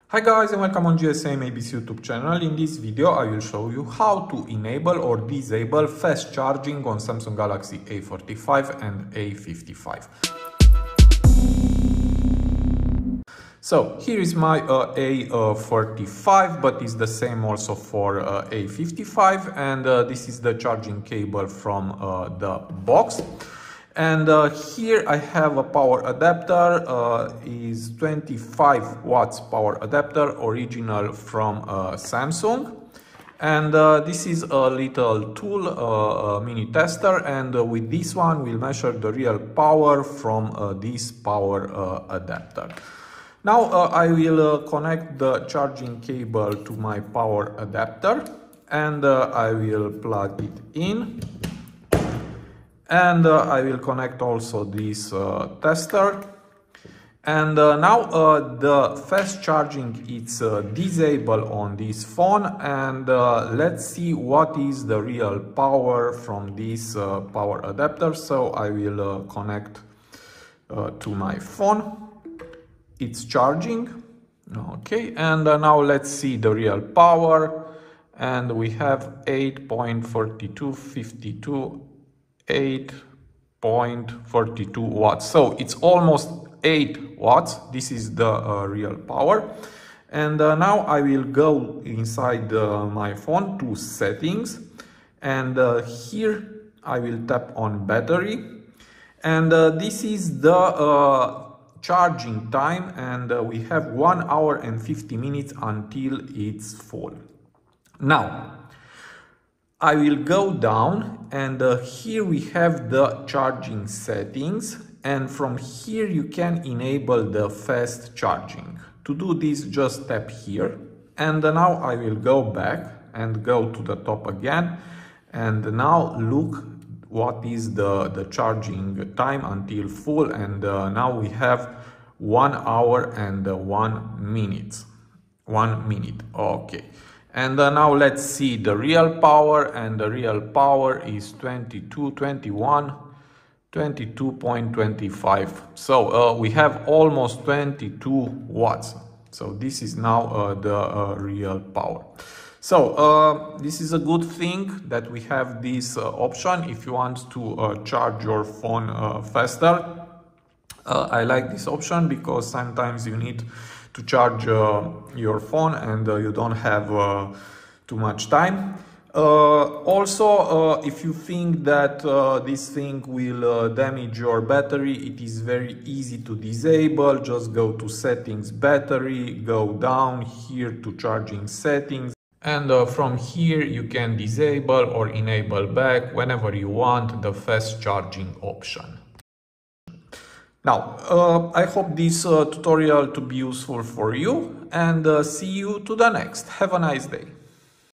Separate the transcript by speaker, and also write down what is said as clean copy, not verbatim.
Speaker 1: Hi guys and welcome on GSM ABC YouTube channel. In this video I will show you how to enable or disable fast charging on Samsung Galaxy A45 and A55. So here is my A45, but it's the same also for A55, and this is the charging cable from the box. And here I have a power adapter, is 25 watts power adapter, original from Samsung. And this is a little tool, a mini tester, and with this one we'll measure the real power from this power adapter. Now I will connect the charging cable to my power adapter, and I will plug it in. And I will connect also this tester. And now the fast charging is disabled on this phone, and let's see what is the real power from this power adapter. So I will connect to my phone. It's charging. Okay, and now let's see the real power, and we have 8.4252 8.42 watts. So it's almost 8 watts. This is the real power. And now I will go inside my phone to settings, and here I will tap on battery, and this is the charging time, and we have 1 hour and 50 minutes until it's full. Now I will go down, and here we have the charging settings, and from here you can enable the fast charging. To do this, just tap here, and now I will go back and go to the top again, and now look what is the charging time until full, and now we have 1 hour and 1 minute. 1 minute, okay. And now let's see the real power, and the real power is 22.25. So we have almost 22 watts. So this is now the real power. So this is a good thing that we have this option if you want to charge your phone faster. I like this option because sometimes you need to charge your phone and you don't have too much time. Also, if you think that this thing will damage your battery, it is very easy to disable. Just go to settings, battery, go down here to charging settings, and from here you can disable or enable back whenever you want the fast charging option. Now, I hope this tutorial to be useful for you, and see you to the next. Have a nice day.